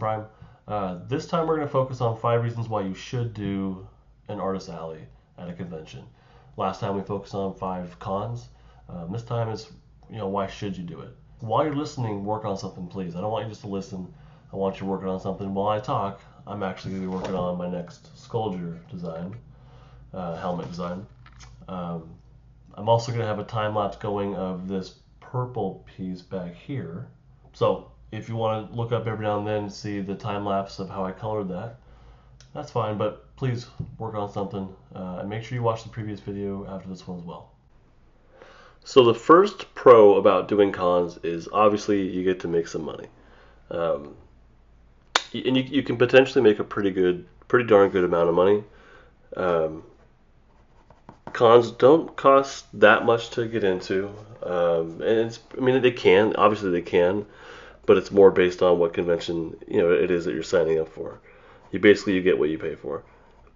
Artisan Prime. This time we're going to focus on 5 reasons why you should do an artist alley at a convention. Last time we focused on 5 cons. This time is, why should you do it? While you're listening, work on something, please. I don't want you just to listen. I want you working on something. While I talk, I'm actually going to be working on my next sculpture design, helmet design. I'm also going to have a time lapse going of this purple piece back here. So if you want to look up every now and then and see the time lapse of how I colored that, that's fine, but please work on something. And make sure you watch the previous video after this one as well. So the first pro about doing cons is obviously you get to make some money. And you can potentially make a pretty darn good amount of money. Cons don't cost that much to get into. They can, obviously they can, but it's more based on what convention it is that you're signing up for. You get what you pay for,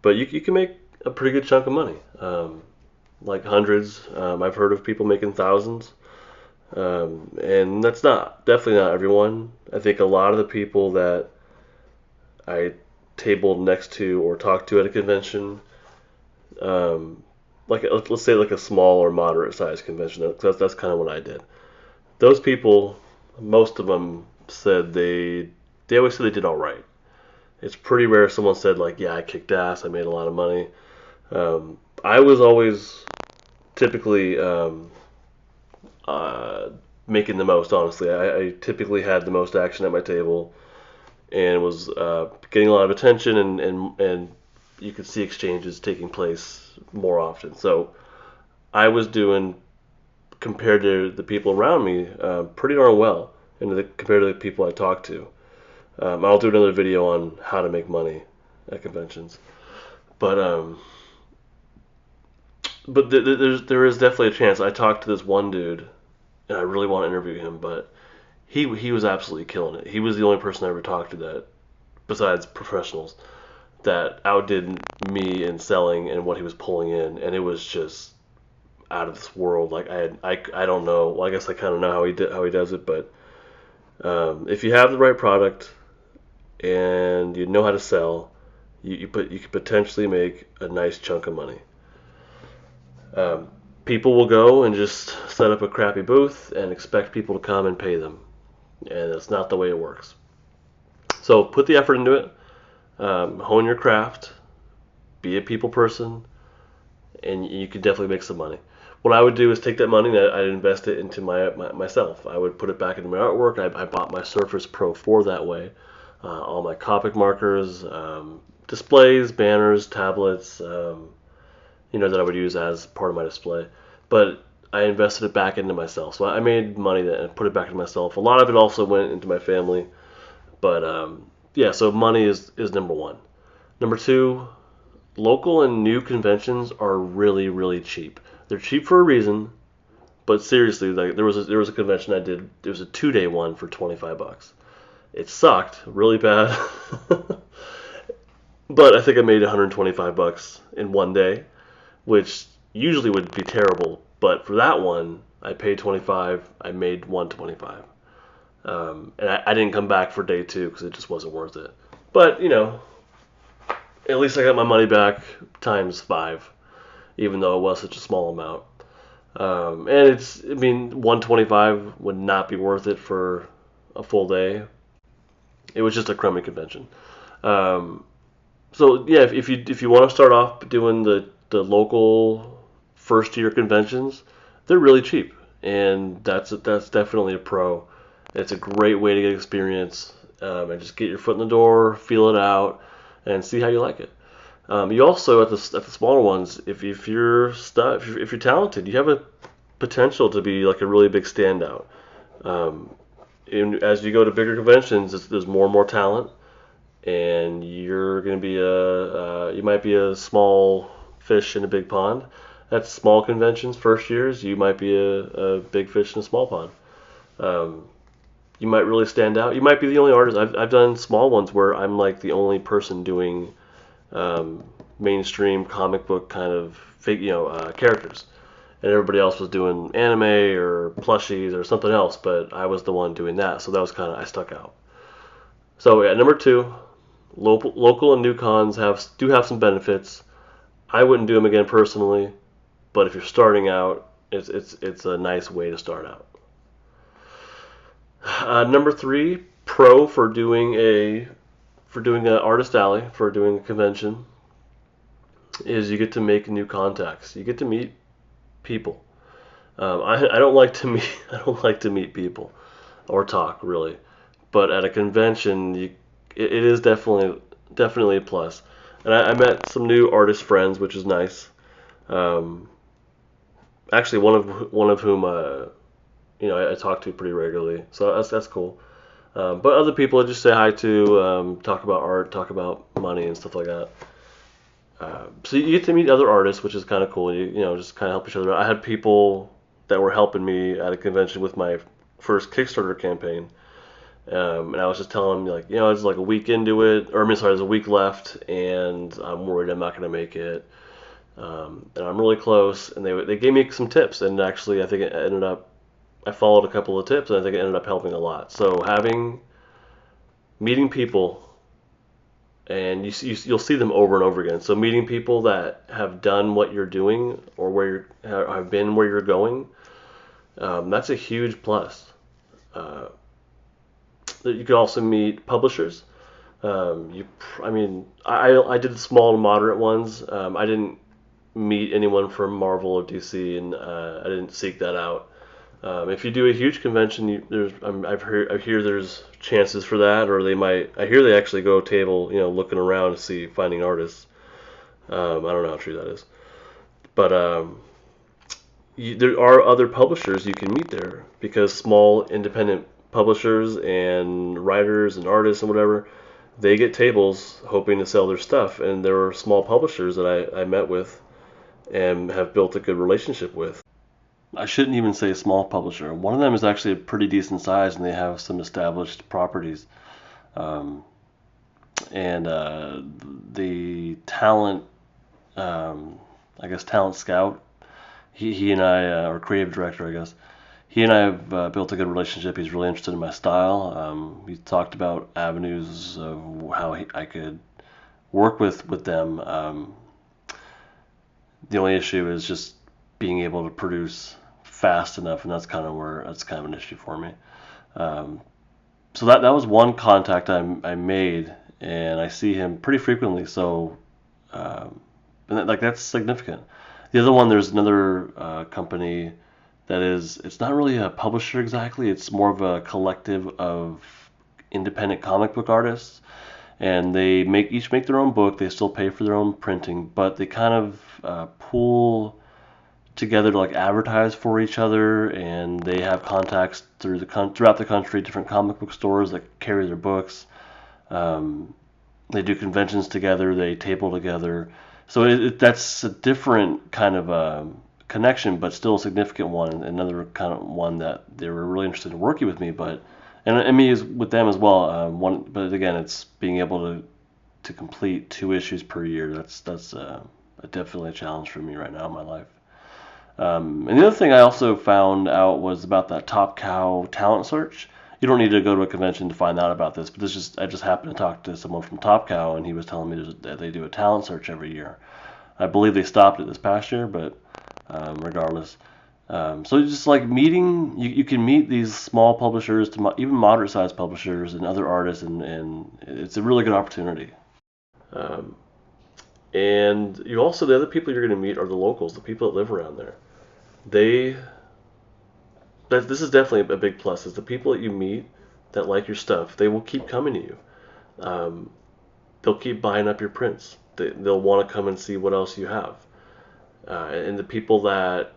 but you can make a pretty good chunk of money, like hundreds. I've heard of people making thousands, and that's definitely not everyone. I think a lot of the people that I tabled next to or talked to at a convention, let's say like a small or moderate sized convention, that's kind of what I did. Those people, most of them said they always said they did all right. It's pretty rare someone said like, yeah, I kicked ass, I made a lot of money. I was always typically making the most, honestly. I typically had the most action at my table and was getting a lot of attention, and you could see exchanges taking place more often. So I was doing, compared to the people around me, pretty darn well, compared to the people I talked to. I'll do another video on how to make money at conventions, but there is definitely a chance. I talked to this one dude, and I really want to interview him, but he was absolutely killing it. He was the only person I ever talked to that, besides professionals, that outdid me in selling and what he was pulling in, and it was just out of this world. Like I don't know. Well, I guess I kind of know how he does it, but if you have the right product and you know how to sell, you could potentially make a nice chunk of money. People will go and just set up a crappy booth and expect people to come and pay them, and that's not the way it works. So put the effort into it. Hone your craft, be a people person, and you can definitely make some money. What I would do is take that money and I'd invest it into myself. I would put it back into my artwork. I bought my Surface Pro 4 that way. All my Copic markers, displays, banners, tablets, that I would use as part of my display. But I invested it back into myself. So I made money and put it back into myself. A lot of it also went into my family. But so money is number one. Number two, local and new conventions are really, really cheap. They're cheap for a reason, but seriously, like there was a convention I did. It was a 2-day one for $25. It sucked really bad, but I think I made $125 in one day, which usually would be terrible. But for that one, I paid $25. I made $125. And I didn't come back for day 2 because it just wasn't worth it. But, at least I got my money back times 5, even though it was such a small amount. And $125 would not be worth it for a full day. It was just a crummy convention. So yeah, if you want to start off doing the local first year conventions, they're really cheap, and that's definitely a pro. It's a great way to get experience, and just get your foot in the door, feel it out, and see how you like it. You also at the smaller ones, if you're talented, you have a potential to be like a really big standout. As you go to bigger conventions, there's more and more talent, and you're going to be you might be a small fish in a big pond. That's small conventions, first years. You might be a big fish in a small pond. You might really stand out. You might be the only artist. I've done small ones where I'm like the only person doing mainstream comic book kind of characters, and everybody else was doing anime or plushies or something else. But I was the one doing that, so that was I stuck out. So at number two, local and new cons do have some benefits. I wouldn't do them again personally, but if you're starting out, it's a nice way to start out. Number three, pro for doing an artist alley, for doing a convention, is you get to make new contacts. You get to meet people. I don't like to meet I don't like to meet people or talk really, but at a convention, it is definitely a plus. And I met some new artist friends, which is nice. Um, Actually, one of whom I talk to pretty regularly, so that's cool. But other people I just say hi to, talk about art, talk about money and stuff like that. So you get to meet other artists, which is kind of cool. You just kind of help each other out. I had people that were helping me at a convention with my first Kickstarter campaign, and I was just telling them it's like a week into it, or I mean, sorry, there's a week left, and I'm worried I'm not going to make it, and I'm really close. And they gave me some tips, and actually I think it ended up I followed a couple of tips, and I think it ended up helping a lot. So meeting people, and you'll see them over and over again. So meeting people that have done what you're doing, or have been where you're going, that's a huge plus. Uh, you could also meet publishers. I did small and moderate ones. I didn't meet anyone from Marvel or DC, and I didn't seek that out. If you do a huge convention, I hear there's chances for that, or I hear they actually go table, looking around to see finding artists. I don't know how true that is, but there are other publishers you can meet there, because small independent publishers and writers and artists and whatever, they get tables hoping to sell their stuff, and there are small publishers that I met with and have built a good relationship with. I shouldn't even say small publisher. One of them is actually a pretty decent size, and they have some established properties. Um, and the talent, I guess, talent scout, he and I, or creative director, I guess, he and I have built a good relationship. He's really interested in my style. We talked about avenues of how I could work with them. The only issue is just being able to produce fast enough, and that's kind of an issue for me. Um, so that was one contact I made, and I see him pretty frequently. So, that's significant. The other one, there's another company it's not really a publisher exactly. It's more of a collective of independent comic book artists, and they each make their own book. They still pay for their own printing, but they kind of pool together to advertise for each other, and they have contacts throughout the country, different comic book stores that carry their books. They do conventions together, they table together. So that's a different kind of connection, but still a significant one. Another kind of one that they were really interested in working with me, and me is with them as well. But again, it's being able to complete 2 issues per year. That's definitely a challenge for me right now in my life. And the other thing I also found out was about that Top Cow talent search. You don't need to go to a convention to find out about this, but I just happened to talk to someone from Top Cow, and he was telling me that they do a talent search every year. I believe they stopped it this past year, but regardless. So just meeting, you can meet these small publishers to even moderate-sized publishers and other artists, and it's a really good opportunity. Um, and the other people you're going to meet are the locals, the people that live around there. This is definitely a big plus. Is the people that you meet that like your stuff, they will keep coming to you. Um, they'll keep buying up your prints. They'll want to come and see what else you have. And the people that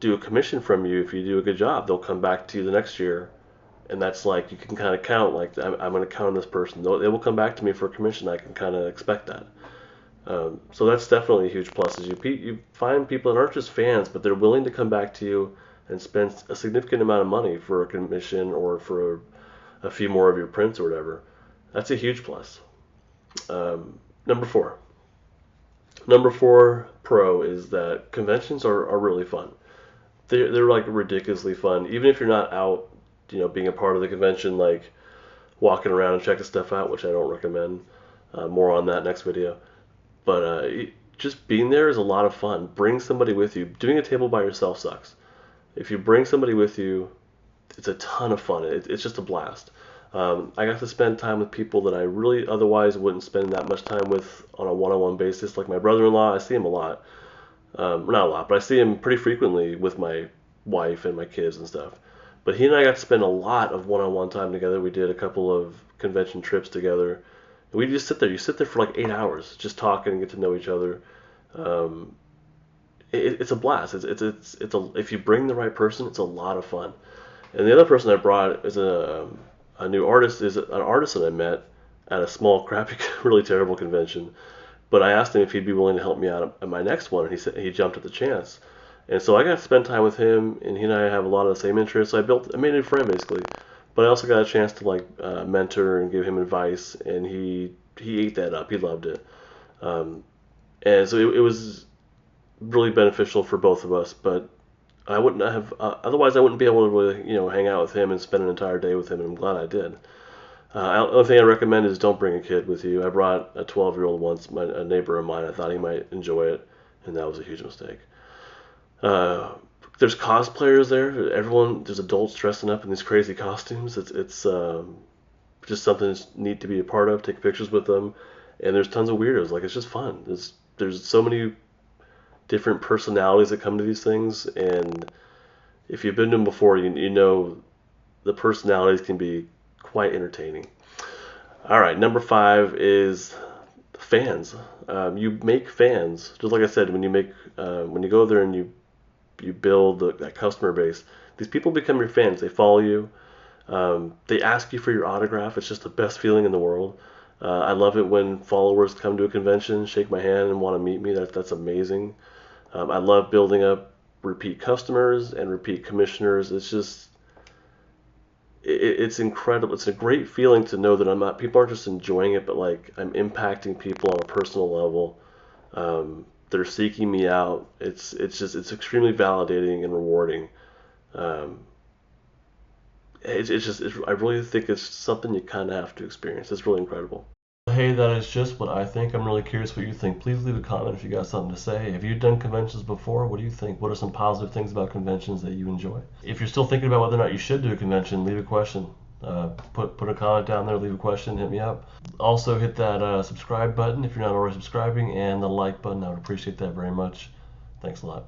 do a commission from you, if you do a good job, they'll come back to you the next year. And that's you can kind of count, I'm going to count on this person. They will come back to me for a commission. I can kind of expect that. So that's definitely a huge plus. Is you find people that aren't just fans, but they're willing to come back to you and spend a significant amount of money for a commission or for a few more of your prints or whatever. That's a huge plus. Number four pro is that conventions are really fun. They're ridiculously fun. Even if you're not out, being a part of the convention, walking around and checking stuff out, which I don't recommend. More on that next video. But just being there is a lot of fun. Bring somebody with you. Doing a table by yourself sucks. If you bring somebody with you, it's a ton of fun. It's just a blast. I got to spend time with people that I really otherwise wouldn't spend that much time with on a one-on-one basis. Like my brother-in-law, I see him a lot. Not a lot, but I see him pretty frequently with my wife and my kids and stuff. But he and I got to spend a lot of one-on-one time together. We did a couple of convention trips together. We just sit there. You sit there for like 8 hours, just talking and get to know each other. Um, it's a blast. If you bring the right person, it's a lot of fun. And the other person I brought is a new artist. Is an artist that I met at a small, crappy, really terrible convention. But I asked him if he'd be willing to help me out at my next one, and he said he jumped at the chance. And so I got to spend time with him, and he and I have a lot of the same interests. I made a new friend basically, but I also got a chance to like mentor and give him advice, and he ate that up. He loved it, and so it was really beneficial for both of us. But I wouldn't have otherwise. I wouldn't be able to really hang out with him and spend an entire day with him, and I'm glad I did. The only thing I recommend is don't bring a kid with you. I brought a 12-year-old once, a neighbor of mine. I thought he might enjoy it, and that was a huge mistake. There's cosplayers there. There's adults dressing up in these crazy costumes. It's just something that's neat to be a part of. Take pictures with them, and there's tons of weirdos. Like it's just fun. There's so many different personalities that come to these things, and if you've been to them before, you know the personalities can be quite entertaining. All right, number 5 is fans. You make fans, just like I said. When you go there and you build that customer base, these people become your fans. They follow you. They ask you for your autograph. It's just the best feeling in the world. I love it when followers come to a convention, shake my hand, and want to meet me. That's amazing. I love building up repeat customers and repeat commissioners. It's incredible. It's a great feeling to know that people aren't just enjoying it, but like I'm impacting people on a personal level. They're seeking me out. It's extremely validating and rewarding. I really think it's something you kind of have to experience. It's really incredible. Hey, that is just what I think. I'm really curious what you think. Please leave a comment if you got something to say. Have you done conventions before? What do you think? What are some positive things about conventions that you enjoy? If you're still thinking about whether or not you should do a convention, leave a question. Put a comment down there, leave a question, hit me up. Also hit that subscribe button if you're not already subscribing, and the like button. I would appreciate that very much. Thanks a lot.